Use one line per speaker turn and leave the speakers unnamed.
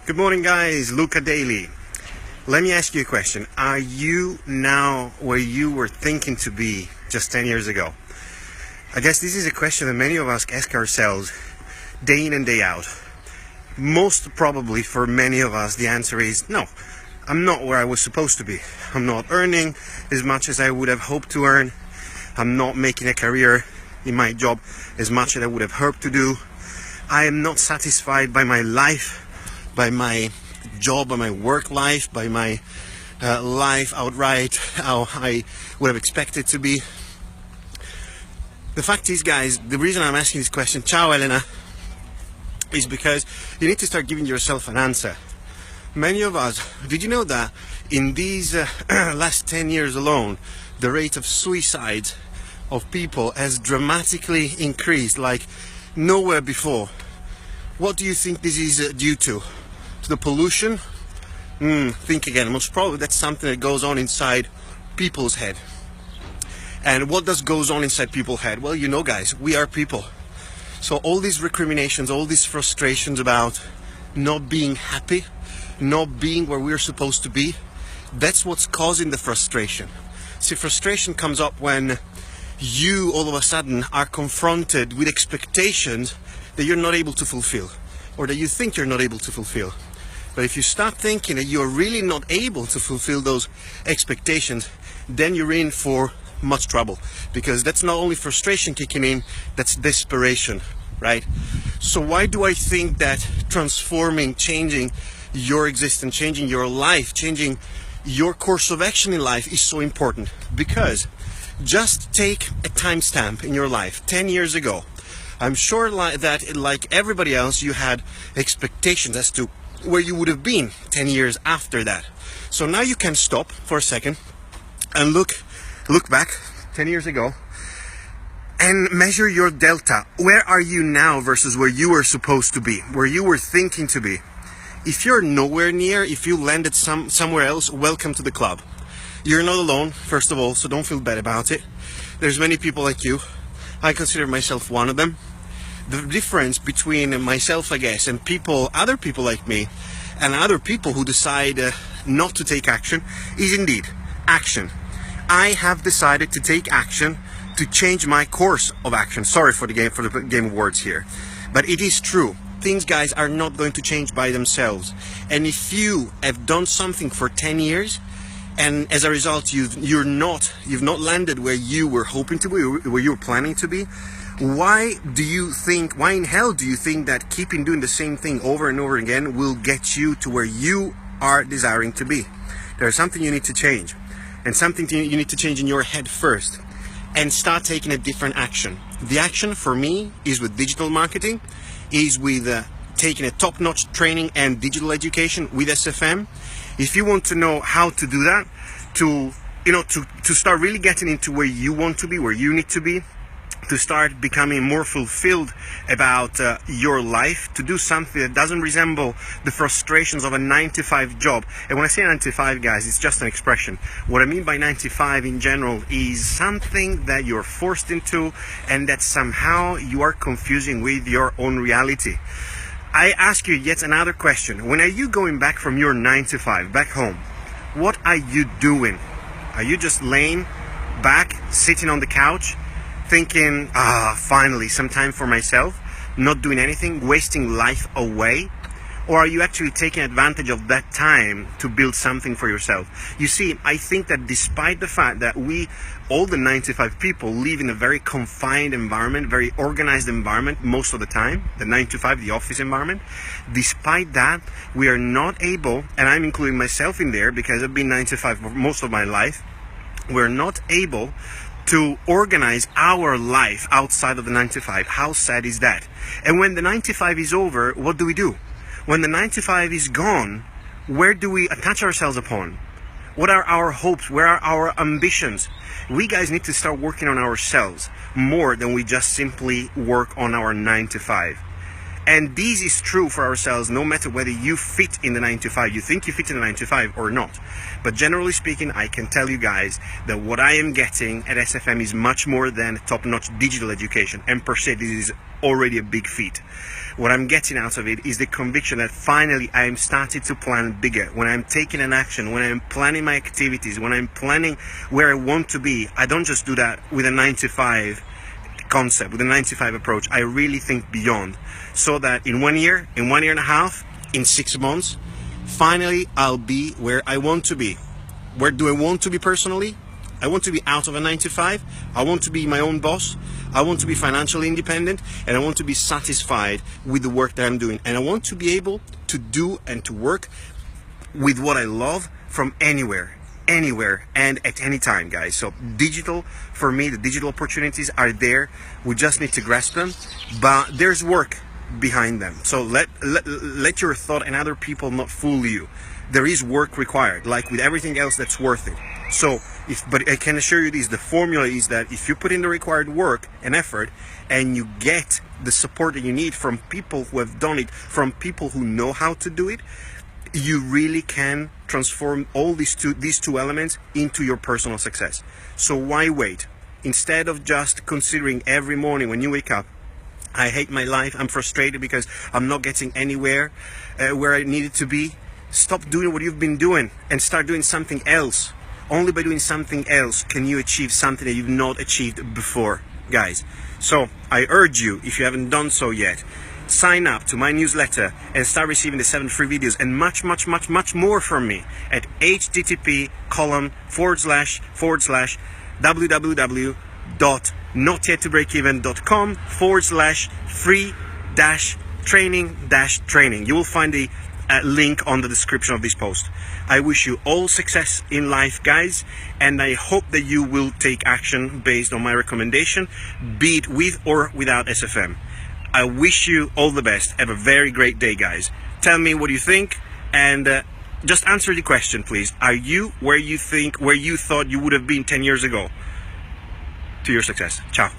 Good morning, guys. Luca Daily. Let me ask you a question. Are you now where you were thinking to be just 10 years ago? I guess this is a question that many of us ask ourselves day in and day out. Most probably for many of us, the answer is no. I'm not where I was supposed to be. I'm not earning as much as I would have hoped to earn. I'm not making a career in my job as much as I would have hoped to do. I am not satisfied by my life, by my job, by my work life, by my life outright, how I would have expected to be. The fact is, guys, the reason I'm asking this question, ciao Elena, is because you need to start giving yourself an answer. Many of us, did you know that in these last 10 years alone, the rate of suicides of people has dramatically increased like nowhere before? What do you think this is due to? To the pollution? Think again. Most probably that's something that goes on inside people's head. And what goes on inside people's head? Well, you know, guys, we are people. So all these recriminations, all these frustrations about not being happy, not being where we're supposed to be, that's what's causing the frustration. See, frustration comes up when you all of a sudden are confronted with expectations that you're not able to fulfill, or that you think you're not able to fulfill. But if you start thinking that you're really not able to fulfill those expectations, then you're in for much trouble, because that's not only frustration kicking in, that's desperation, right? So why do I think that transforming, changing your existence, changing your life, changing your course of action in life is so important? Because just take a timestamp in your life 10 years ago. I'm sure that like everybody else, you had expectations as to where you would have been 10 years after that. So now you can stop for a second and look back 10 years ago and measure your delta. Where are you now versus where you were supposed to be, where you were thinking to be? If you're nowhere near, if you landed somewhere else, welcome to the club. You're not alone, first of all, so don't feel bad about it. There's many people like you. I consider myself one of them. The difference between myself, I guess, and other people like me, and other people who decide not to take action is indeed action. I have decided to take action to change my course of action. Sorry for the game of words here, but it is true. Things, guys, are not going to change by themselves. And if you have done something for 10 years, and as a result you've not landed where you were hoping to be, where you were planning to be, why in hell do you think that keeping doing the same thing over and over again will get you to where you are desiring to be? There's something you need to change, and something you need to change in your head first, and start taking a different action. The action for me is with digital marketing, is with taking a top-notch training and digital education with SFM. If you want to know how to do that, to start really getting into where you want to be, where you need to be, to start becoming more fulfilled about your life, to do something that doesn't resemble the frustrations of a 9-to-5 job. And when I say 9-to-5, guys, it's just an expression. What I mean by 9-to-5 in general is something that you're forced into and that somehow you are confusing with your own reality. I ask you yet another question. When are you going back from your 9-to-5 back home? What are you doing? Are you just laying back, sitting on the couch, thinking, finally, some time for myself, not doing anything, wasting life away? Or are you actually taking advantage of that time to build something for yourself? You see, I think that despite the fact that all the 9-to-5 people live in a very confined environment, very organized environment most of the time, the 9-to-5, the office environment, despite that, we are not able, and I'm including myself in there because I've been 9-to-5 for most of my life, we're not able to organize our life outside of the 9-to-5. How sad is that? And when the 9-to-5 is over, what do? When the 9-to-5 is gone, where do we attach ourselves upon? What are our hopes? Where are our ambitions? We guys need to start working on ourselves more than we just simply work on our 9-to-5. And this is true for ourselves no matter whether you fit in the 9 to 5, you think you fit in the 9 to 5 or not. But generally speaking, I can tell you guys that what I am getting at SFM is much more than top-notch digital education. And per se, this is already a big feat. What I'm getting out of it is the conviction that finally I am starting to plan bigger. When I'm taking an action, when I'm planning my activities, when I'm planning where I want to be, I don't just do that with a 9 to 5 concept, with a 9 to 5 approach. I really think beyond, so that in 1 year, in 1 year and a half, in 6 months, finally I'll be where I want to be. Where do I want to be personally? I want to be out of a 9 to 5. I want to be my own boss. I want to be financially independent, and I want to be satisfied with the work that I'm doing. And I want to be able to do and to work with what I love from anywhere and at any time, guys. So digital, for me, the digital opportunities are there. We just need to grasp them, but there's work behind them. So let your thought and other people not fool you. There is work required, like with everything else that's worth it. So but I can assure you this, the formula is that if you put in the required work and effort and you get the support that you need from people who have done it, from people who know how to do it, you really can transform all these two elements into your personal success. So why wait? Instead of just considering every morning when you wake up, I hate my life, I'm frustrated because I'm not getting anywhere where I needed to be, stop doing what you've been doing and start doing something else. Only by doing something else can you achieve something that you've not achieved before, guys. So I urge you, if you haven't done so yet, sign up to my newsletter and start receiving the 7 free videos and much more from me at http://www.notyetoBreakeven.com/free-training-training. You will find the link on the description of this post. I wish you all success in life, guys, and I hope that you will take action based on my recommendation, be it with or without SFM. I wish you all the best. Have a very great day, guys. Tell me what you think, and just answer the question, please. Are you where you thought you would have been 10 years ago to your success? Ciao.